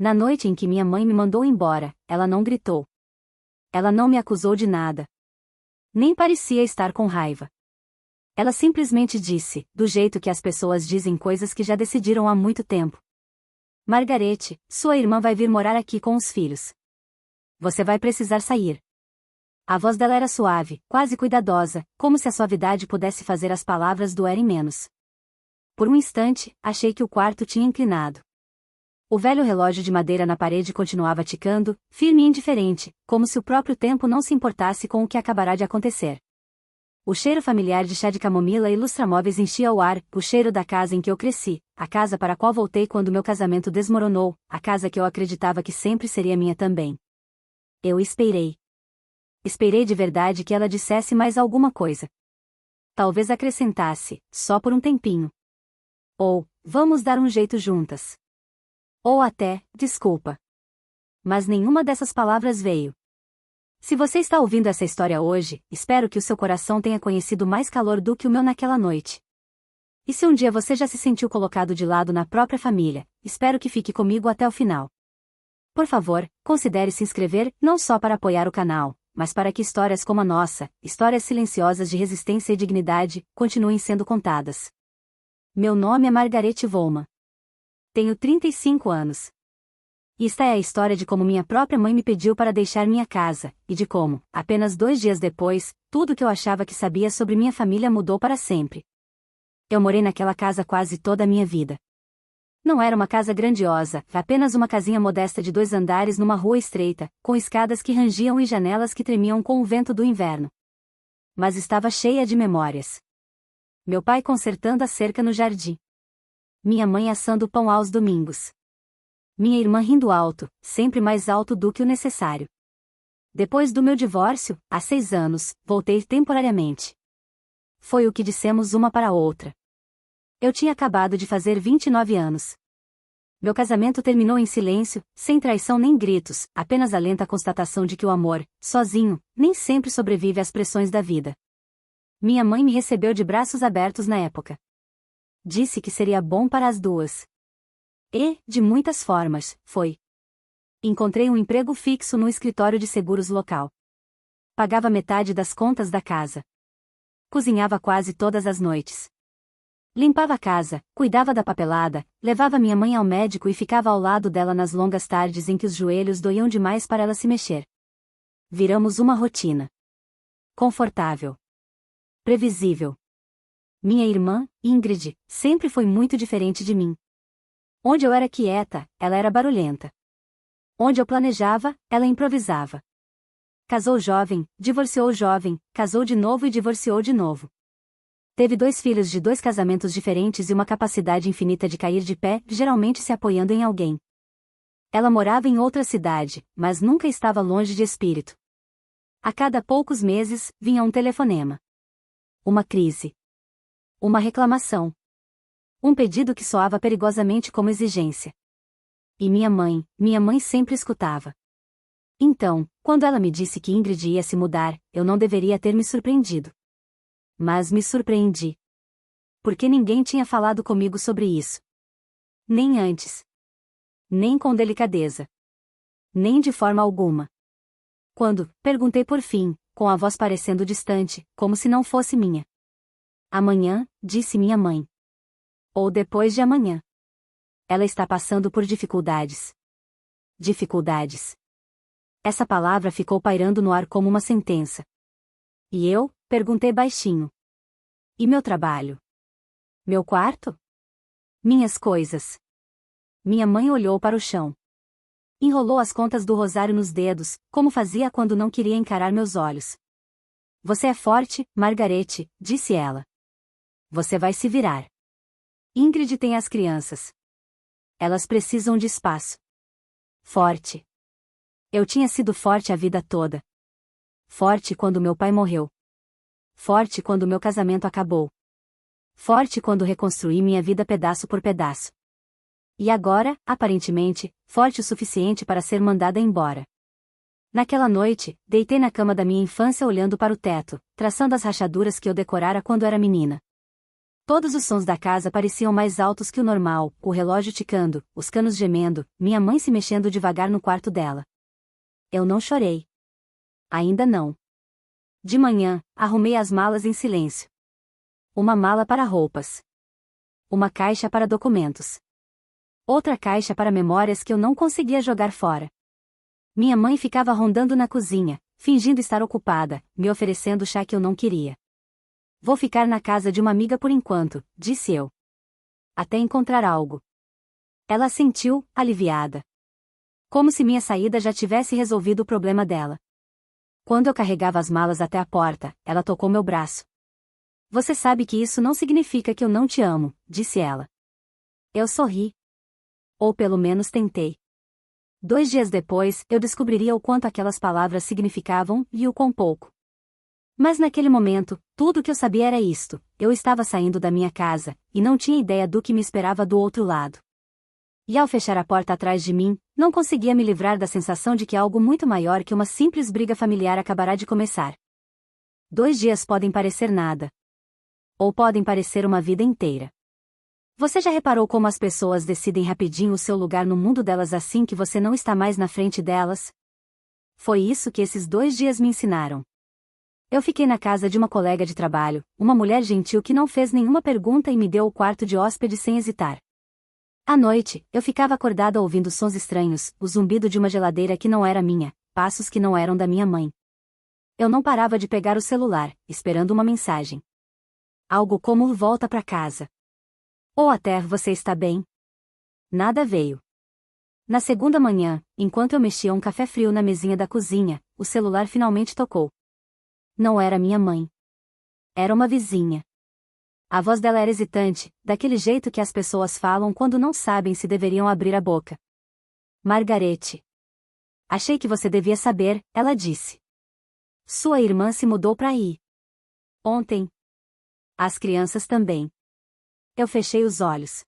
Na noite em que minha mãe me mandou embora, ela não gritou. Ela não me acusou de nada. Nem parecia estar com raiva. Ela simplesmente disse, do jeito que as pessoas dizem coisas que já decidiram há muito tempo: Margarete, sua irmã vai vir morar aqui com os filhos. Você vai precisar sair. A voz dela era suave, quase cuidadosa, como se a suavidade pudesse fazer as palavras doerem menos. Por um instante, achei que o quarto tinha inclinado. O velho relógio de madeira na parede continuava ticando, firme e indiferente, como se o próprio tempo não se importasse com o que acabará de acontecer. O cheiro familiar de chá de camomila e lustramóveis enchia o ar, o cheiro da casa em que eu cresci, a casa para a qual voltei quando meu casamento desmoronou, a casa que eu acreditava que sempre seria minha também. Eu esperei. Esperei de verdade que ela dissesse mais alguma coisa. Talvez acrescentasse, só por um tempinho. Ou, vamos dar um jeito juntas. Ou até, desculpa. Mas nenhuma dessas palavras veio. Se você está ouvindo essa história hoje, espero que o seu coração tenha conhecido mais calor do que o meu naquela noite. E se um dia você já se sentiu colocado de lado na própria família, espero que fique comigo até o final. Por favor, considere se inscrever, não só para apoiar o canal, mas para que histórias como a nossa, histórias silenciosas de resistência e dignidade, continuem sendo contadas. Meu nome é Margarete Volman. Tenho 35 anos. E esta é a história de como minha própria mãe me pediu para deixar minha casa, e de como, apenas 2 dias depois, tudo que eu achava que sabia sobre minha família mudou para sempre. Eu morei naquela casa quase toda a minha vida. Não era uma casa grandiosa, apenas uma casinha modesta de 2 andares numa rua estreita, com escadas que rangiam e janelas que tremiam com o vento do inverno. Mas estava cheia de memórias. Meu pai consertando a cerca no jardim. Minha mãe assando pão aos domingos. Minha irmã rindo alto, sempre mais alto do que o necessário. Depois do meu divórcio, há 6 anos, voltei temporariamente. Foi o que dissemos uma para a outra. Eu tinha acabado de fazer 29 anos. Meu casamento terminou em silêncio, sem traição nem gritos, apenas a lenta constatação de que o amor, sozinho, nem sempre sobrevive às pressões da vida. Minha mãe me recebeu de braços abertos na época. Disse que seria bom para as duas. E, de muitas formas, foi. Encontrei um emprego fixo no escritório de seguros local. Pagava metade das contas da casa. Cozinhava quase todas as noites. Limpava a casa, cuidava da papelada, levava minha mãe ao médico e ficava ao lado dela nas longas tardes em que os joelhos doíam demais para ela se mexer. Viramos uma rotina. Confortável. Previsível. Minha irmã, Ingrid, sempre foi muito diferente de mim. Onde eu era quieta, ela era barulhenta. Onde eu planejava, ela improvisava. Casou jovem, divorciou jovem, casou de novo e divorciou de novo. Teve 2 filhos de 2 casamentos diferentes e uma capacidade infinita de cair de pé, geralmente se apoiando em alguém. Ela morava em outra cidade, mas nunca estava longe de espírito. A cada poucos meses, vinha um telefonema. Uma crise. Uma reclamação. Um pedido que soava perigosamente como exigência. E minha mãe sempre escutava. Então, quando ela me disse que Ingrid ia se mudar, eu não deveria ter me surpreendido. Mas me surpreendi. Porque ninguém tinha falado comigo sobre isso. Nem antes. Nem com delicadeza. Nem de forma alguma. Quando, perguntei por fim, com a voz parecendo distante, como se não fosse minha. Amanhã, disse minha mãe. Ou depois de amanhã. Ela está passando por dificuldades. Dificuldades. Essa palavra ficou pairando no ar como uma sentença. E eu, perguntei baixinho. E meu trabalho? Meu quarto? Minhas coisas? Minha mãe olhou para o chão. Enrolou as contas do rosário nos dedos, como fazia quando não queria encarar meus olhos. Você é forte, Margarete, disse ela. Você vai se virar. Ingrid tem as crianças. Elas precisam de espaço. Forte. Eu tinha sido forte a vida toda. Forte quando meu pai morreu. Forte quando meu casamento acabou. Forte quando reconstruí minha vida pedaço por pedaço. E agora, aparentemente, forte o suficiente para ser mandada embora. Naquela noite, deitei na cama da minha infância olhando para o teto, traçando as rachaduras que eu decorara quando era menina. Todos os sons da casa pareciam mais altos que o normal, o relógio ticando, os canos gemendo, minha mãe se mexendo devagar no quarto dela. Eu não chorei. Ainda não. De manhã, arrumei as malas em silêncio. Uma mala para roupas. Uma caixa para documentos. Outra caixa para memórias que eu não conseguia jogar fora. Minha mãe ficava rondando na cozinha, fingindo estar ocupada, me oferecendo chá que eu não queria. Vou ficar na casa de uma amiga por enquanto, disse eu. Até encontrar algo. Ela assentiu, aliviada. Como se minha saída já tivesse resolvido o problema dela. Quando eu carregava as malas até a porta, ela tocou meu braço. Você sabe que isso não significa que eu não te amo, disse ela. Eu sorri. Ou pelo menos tentei. 2 dias depois, eu descobriria o quanto aquelas palavras significavam e o quão pouco. Mas naquele momento, tudo o que eu sabia era isto: eu estava saindo da minha casa, e não tinha ideia do que me esperava do outro lado. E ao fechar a porta atrás de mim, não conseguia me livrar da sensação de que algo muito maior que uma simples briga familiar acabará de começar. 2 dias podem parecer nada. Ou podem parecer uma vida inteira. Você já reparou como as pessoas decidem rapidinho o seu lugar no mundo delas assim que você não está mais na frente delas? Foi isso que esses 2 dias me ensinaram. Eu fiquei na casa de uma colega de trabalho, uma mulher gentil que não fez nenhuma pergunta e me deu o quarto de hóspede sem hesitar. À noite, eu ficava acordada ouvindo sons estranhos, o zumbido de uma geladeira que não era minha, passos que não eram da minha mãe. Eu não parava de pegar o celular, esperando uma mensagem. Algo como volta pra casa. Ou até você está bem? Nada veio. Na segunda manhã, enquanto eu mexia um café frio na mesinha da cozinha, o celular finalmente tocou. Não era minha mãe. Era uma vizinha. A voz dela era hesitante, daquele jeito que as pessoas falam quando não sabem se deveriam abrir a boca. Margarete. Achei que você devia saber, ela disse. Sua irmã se mudou para aí. Ontem. As crianças também. Eu fechei os olhos.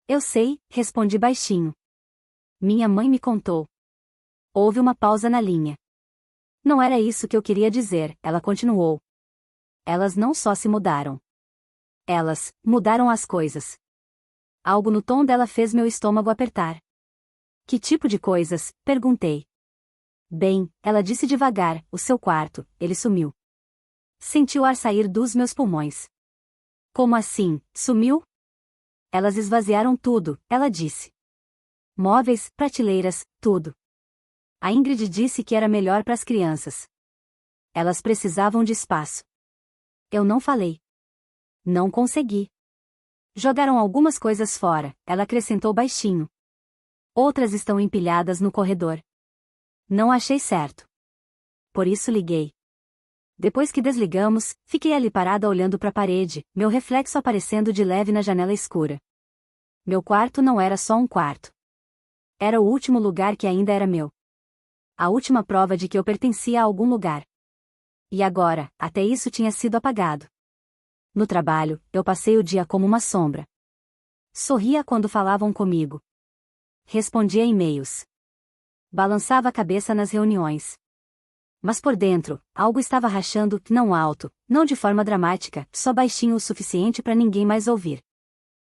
Eu sei, respondi baixinho. Minha mãe me contou. Houve uma pausa na linha. Não era isso que eu queria dizer, ela continuou. Elas não só se mudaram. Elas mudaram as coisas. Algo no tom dela fez meu estômago apertar. Que tipo de coisas? Perguntei. Bem, ela disse devagar, o seu quarto, ele sumiu. Senti o ar sair dos meus pulmões. Como assim, sumiu? Elas esvaziaram tudo, ela disse. Móveis, prateleiras, tudo. A Ingrid disse que era melhor para as crianças. Elas precisavam de espaço. Eu não falei. Não consegui. Jogaram algumas coisas fora, ela acrescentou baixinho. Outras estão empilhadas no corredor. Não achei certo. Por isso liguei. Depois que desligamos, fiquei ali parada olhando para a parede, meu reflexo aparecendo de leve na janela escura. Meu quarto não era só um quarto. Era o último lugar que ainda era meu. A última prova de que eu pertencia a algum lugar. E agora, até isso tinha sido apagado. No trabalho, eu passei o dia como uma sombra. Sorria quando falavam comigo. Respondia e-mails. Balançava a cabeça nas reuniões. Mas por dentro, algo estava rachando, não alto, não de forma dramática, só baixinho o suficiente para ninguém mais ouvir.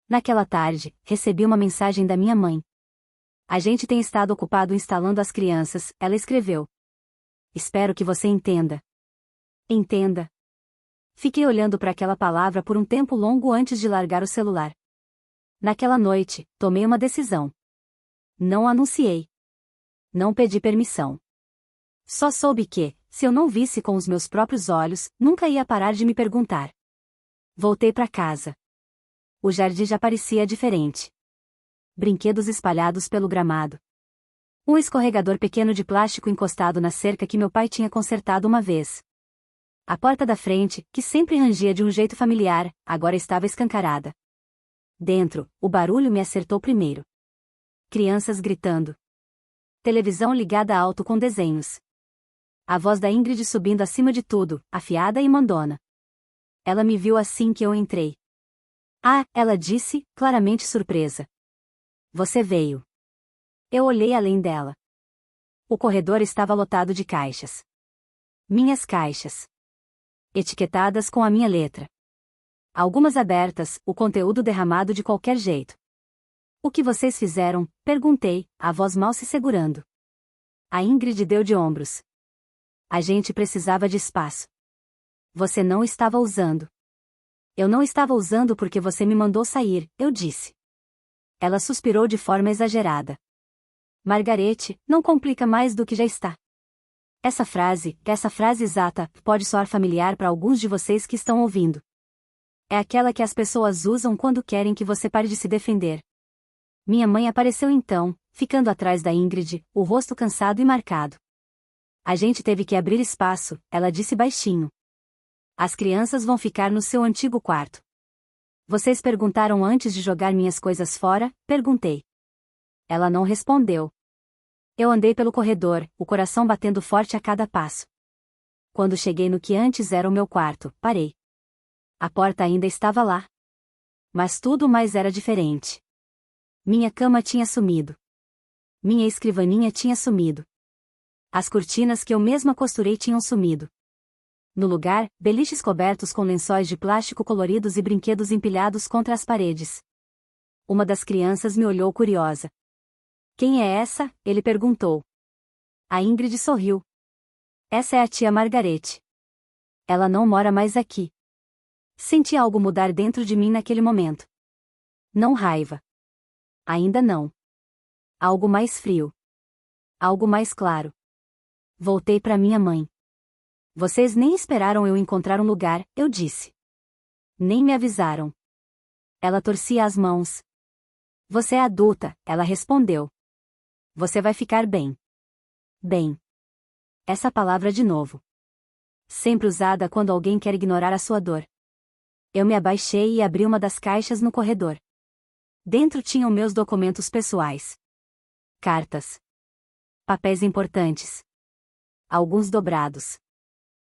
Naquela tarde, recebi uma mensagem da minha mãe. A gente tem estado ocupado instalando as crianças, ela escreveu. Espero que você entenda. Entenda. Fiquei olhando para aquela palavra por um tempo longo antes de largar o celular. Naquela noite, tomei uma decisão. Não anunciei. Não pedi permissão. Só soube que, se eu não visse com os meus próprios olhos, nunca ia parar de me perguntar. Voltei para casa. O jardim já parecia diferente. Brinquedos espalhados pelo gramado. Um escorregador pequeno de plástico encostado na cerca que meu pai tinha consertado uma vez. A porta da frente, que sempre rangia de um jeito familiar, agora estava escancarada. Dentro, o barulho me acertou primeiro. Crianças gritando. Televisão ligada alto com desenhos. A voz da Ingrid subindo acima de tudo, afiada e mandona. Ela me viu assim que eu entrei. Ah, ela disse, claramente surpresa. Você veio. Eu olhei além dela. O corredor estava lotado de caixas. Minhas caixas. Etiquetadas com a minha letra. Algumas abertas, o conteúdo derramado de qualquer jeito. O que vocês fizeram? Perguntei, a voz mal se segurando. A Ingrid deu de ombros. A gente precisava de espaço. Você não estava usando. Eu não estava usando porque você me mandou sair, eu disse. Ela suspirou de forma exagerada. Margarete, não complica mais do que já está. Essa frase exata, pode soar familiar para alguns de vocês que estão ouvindo. É aquela que as pessoas usam quando querem que você pare de se defender. Minha mãe apareceu então, ficando atrás da Ingrid, o rosto cansado e marcado. A gente teve que abrir espaço, ela disse baixinho. As crianças vão ficar no seu antigo quarto. Vocês perguntaram antes de jogar minhas coisas fora? Perguntei. Ela não respondeu. Eu andei pelo corredor, o coração batendo forte a cada passo. Quando cheguei no que antes era o meu quarto, parei. A porta ainda estava lá. Mas tudo mais era diferente. Minha cama tinha sumido. Minha escrivaninha tinha sumido. As cortinas que eu mesma costurei tinham sumido. No lugar, beliches cobertos com lençóis de plástico coloridos e brinquedos empilhados contra as paredes. Uma das crianças me olhou curiosa. Quem é essa? Ele perguntou. A Ingrid sorriu. Essa é a tia Margarete. Ela não mora mais aqui. Senti algo mudar dentro de mim naquele momento. Não raiva. Ainda não. Algo mais frio. Algo mais claro. Voltei para minha mãe. Vocês nem esperaram eu encontrar um lugar, eu disse. Nem me avisaram. Ela torcia as mãos. Você é adulta, ela respondeu. Você vai ficar bem. Bem. Essa palavra de novo. Sempre usada quando alguém quer ignorar a sua dor. Eu me abaixei e abri uma das caixas no corredor. Dentro tinham meus documentos pessoais. Cartas. Papéis importantes. Alguns dobrados.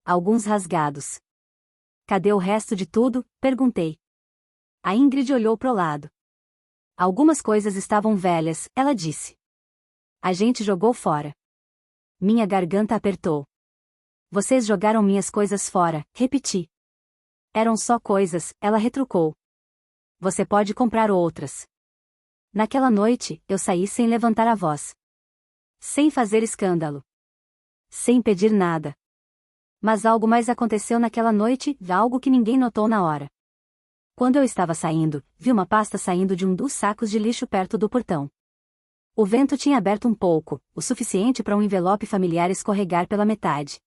Alguns rasgados. Cadê o resto de tudo? Perguntei. A Ingrid olhou pro lado. Algumas coisas estavam velhas, ela disse. A gente jogou fora. Minha garganta apertou. Vocês jogaram minhas coisas fora, repeti. Eram só coisas, ela retrucou. Você pode comprar outras. Naquela noite, eu saí sem levantar a voz. Sem fazer escândalo. Sem pedir nada. Mas algo mais aconteceu naquela noite, algo que ninguém notou na hora. Quando eu estava saindo, vi uma pasta saindo de um dos sacos de lixo perto do portão. O vento tinha aberto um pouco, o suficiente para um envelope familiar escorregar pela metade.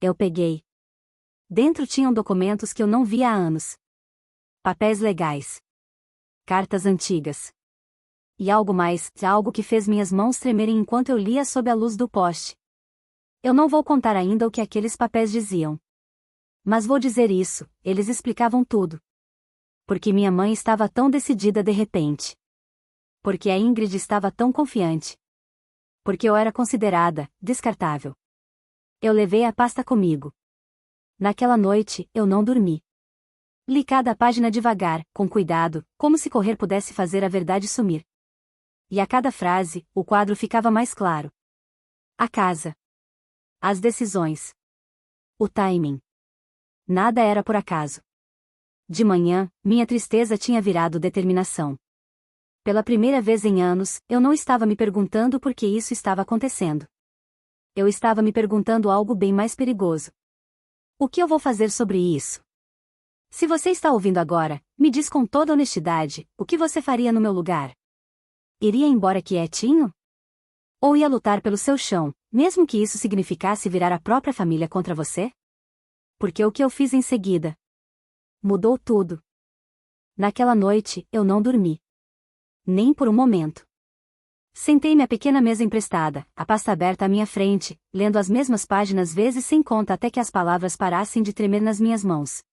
Eu peguei. Dentro tinham documentos que eu não via há anos. Papéis legais. Cartas antigas. E algo mais, algo que fez minhas mãos tremerem enquanto eu lia sob a luz do poste. Eu não vou contar ainda o que aqueles papéis diziam. Mas vou dizer isso, eles explicavam tudo. Porque minha mãe estava tão decidida de repente. Porque a Ingrid estava tão confiante. Porque eu era considerada descartável. Eu levei a pasta comigo. Naquela noite, eu não dormi. Li cada página devagar, com cuidado, como se correr pudesse fazer a verdade sumir. E a cada frase, o quadro ficava mais claro. A casa. As decisões. O timing. Nada era por acaso. De manhã, minha tristeza tinha virado determinação. Pela primeira vez em anos, eu não estava me perguntando por que isso estava acontecendo. Eu estava me perguntando algo bem mais perigoso. O que eu vou fazer sobre isso? Se você está ouvindo agora, me diz com toda honestidade, o que você faria no meu lugar? Iria embora quietinho? Ou ia lutar pelo seu chão, mesmo que isso significasse virar a própria família contra você? Porque o que eu fiz em seguida mudou tudo. Naquela noite, eu não dormi. Nem por um momento. Sentei-me à pequena mesa emprestada, a pasta aberta à minha frente, lendo as mesmas páginas vezes sem conta até que as palavras parassem de tremer nas minhas mãos.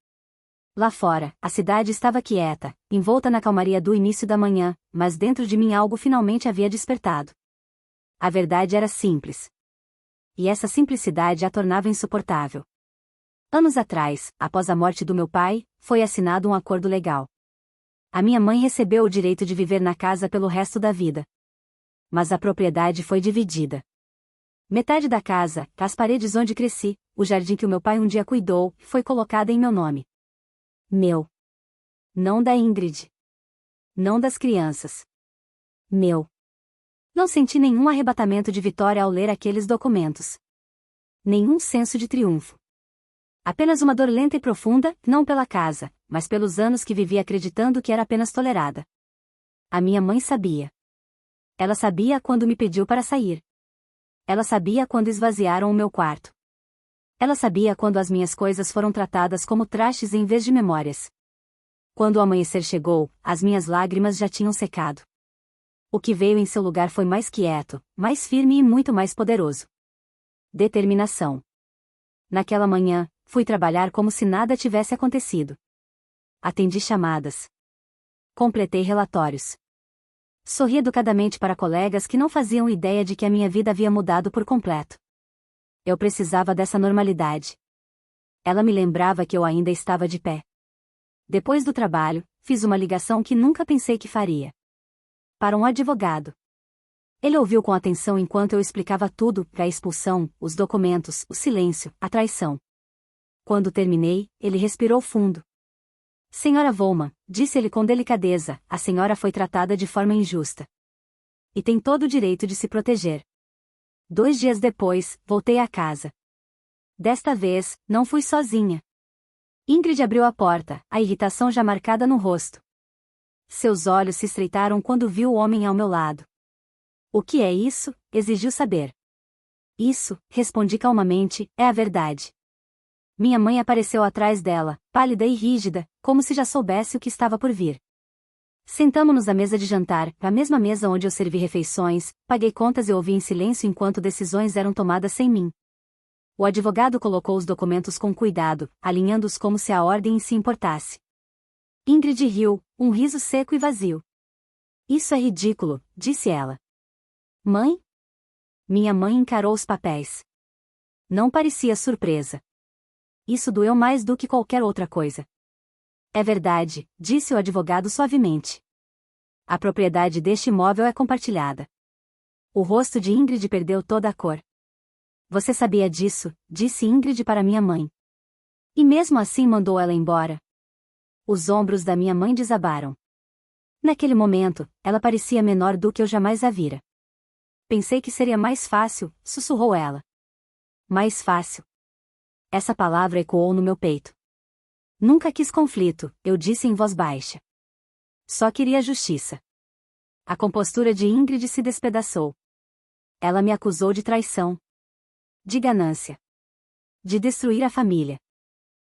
Lá fora, a cidade estava quieta, envolta na calmaria do início da manhã, mas dentro de mim algo finalmente havia despertado. A verdade era simples. E essa simplicidade a tornava insuportável. Anos atrás, após a morte do meu pai, foi assinado um acordo legal. A minha mãe recebeu o direito de viver na casa pelo resto da vida. Mas a propriedade foi dividida. Metade da casa, as paredes onde cresci, o jardim que o meu pai um dia cuidou, foi colocada em meu nome. Meu. Não da Ingrid. Não das crianças. Meu. Não senti nenhum arrebatamento de vitória ao ler aqueles documentos. Nenhum senso de triunfo. Apenas uma dor lenta e profunda, não pela casa, mas pelos anos que vivi acreditando que era apenas tolerada. A minha mãe sabia. Ela sabia quando me pediu para sair. Ela sabia quando esvaziaram o meu quarto. Ela sabia quando as minhas coisas foram tratadas como trastes em vez de memórias. Quando o amanhecer chegou, as minhas lágrimas já tinham secado. O que veio em seu lugar foi mais quieto, mais firme e muito mais poderoso. Determinação. Naquela manhã, fui trabalhar como se nada tivesse acontecido. Atendi chamadas. Completei relatórios. Sorri educadamente para colegas que não faziam ideia de que a minha vida havia mudado por completo. Eu precisava dessa normalidade. Ela me lembrava que eu ainda estava de pé. Depois do trabalho, fiz uma ligação que nunca pensei que faria. Para um advogado. Ele ouviu com atenção enquanto eu explicava tudo, a expulsão, os documentos, o silêncio, a traição. Quando terminei, ele respirou fundo. Senhora Volman, disse ele com delicadeza, a senhora foi tratada de forma injusta. E tem todo o direito de se proteger. 2 dias depois, voltei à casa. Desta vez, não fui sozinha. Ingrid abriu a porta, a irritação já marcada no rosto. Seus olhos se estreitaram quando viu o homem ao meu lado. O que é isso? Exigiu saber. Isso, respondi calmamente, é a verdade. Minha mãe apareceu atrás dela, pálida e rígida, como se já soubesse o que estava por vir. Sentamo-nos à mesa de jantar, a mesma mesa onde eu servi refeições, paguei contas e ouvi em silêncio enquanto decisões eram tomadas sem mim. O advogado colocou os documentos com cuidado, alinhando-os como se a ordem se importasse. Ingrid riu, um riso seco e vazio. Isso é ridículo, disse ela. Mãe? Minha mãe encarou os papéis. Não parecia surpresa. Isso doeu mais do que qualquer outra coisa. É verdade, disse o advogado suavemente. A propriedade deste imóvel é compartilhada. O rosto de Ingrid perdeu toda a cor. Você sabia disso, disse Ingrid para minha mãe. E mesmo assim mandou ela embora. Os ombros da minha mãe desabaram. Naquele momento, ela parecia menor do que eu jamais a vira. Pensei que seria mais fácil, sussurrou ela. Mais fácil. Essa palavra ecoou no meu peito. Nunca quis conflito, eu disse em voz baixa. Só queria justiça. A compostura de Ingrid se despedaçou. Ela me acusou de traição. De ganância. De destruir a família.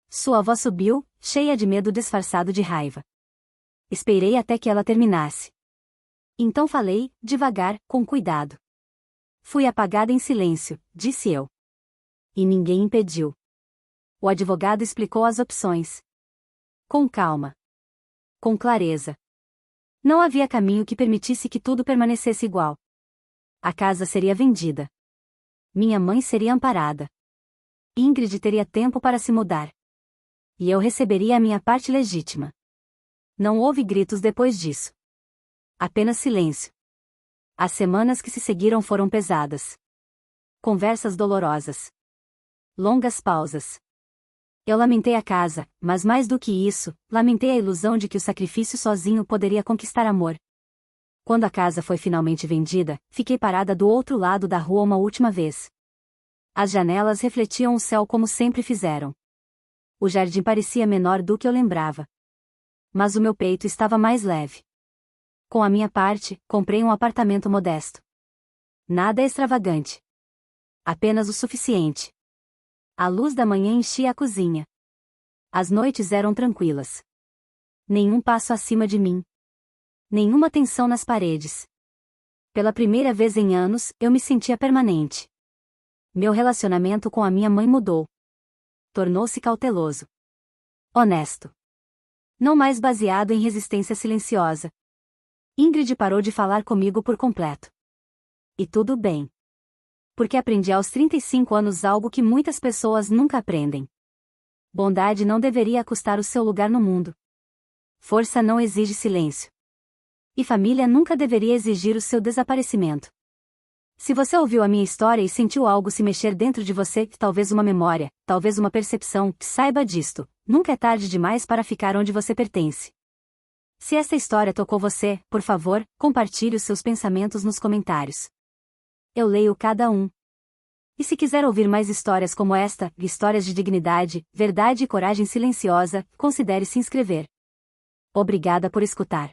Sua voz subiu, cheia de medo disfarçado de raiva. Esperei até que ela terminasse. Então falei, devagar, com cuidado. Fui apagada em silêncio, disse eu. E ninguém impediu. O advogado explicou as opções. Com calma. Com clareza. Não havia caminho que permitisse que tudo permanecesse igual. A casa seria vendida. Minha mãe seria amparada. Ingrid teria tempo para se mudar. E eu receberia a minha parte legítima. Não houve gritos depois disso. Apenas silêncio. As semanas que se seguiram foram pesadas. Conversas dolorosas. Longas pausas. Eu lamentei a casa, mas mais do que isso, lamentei a ilusão de que o sacrifício sozinho poderia conquistar amor. Quando a casa foi finalmente vendida, fiquei parada do outro lado da rua uma última vez. As janelas refletiam o céu como sempre fizeram. O jardim parecia menor do que eu lembrava. Mas o meu peito estava mais leve. Com a minha parte, comprei um apartamento modesto. Nada extravagante. Apenas o suficiente. A luz da manhã enchia a cozinha. As noites eram tranquilas. Nenhum passo acima de mim. Nenhuma tensão nas paredes. Pela primeira vez em anos, eu me sentia permanente. Meu relacionamento com a minha mãe mudou. Tornou-se cauteloso. Honesto. Não mais baseado em resistência silenciosa. Ingrid parou de falar comigo por completo. E tudo bem. Porque aprendi aos 35 anos algo que muitas pessoas nunca aprendem. Bondade não deveria custar o seu lugar no mundo. Força não exige silêncio. E família nunca deveria exigir o seu desaparecimento. Se você ouviu a minha história e sentiu algo se mexer dentro de você, talvez uma memória, talvez uma percepção, saiba disto, nunca é tarde demais para ficar onde você pertence. Se esta história tocou você, por favor, compartilhe os seus pensamentos nos comentários. Eu leio cada um. E se quiser ouvir mais histórias como esta, histórias de dignidade, verdade e coragem silenciosa, considere se inscrever. Obrigada por escutar.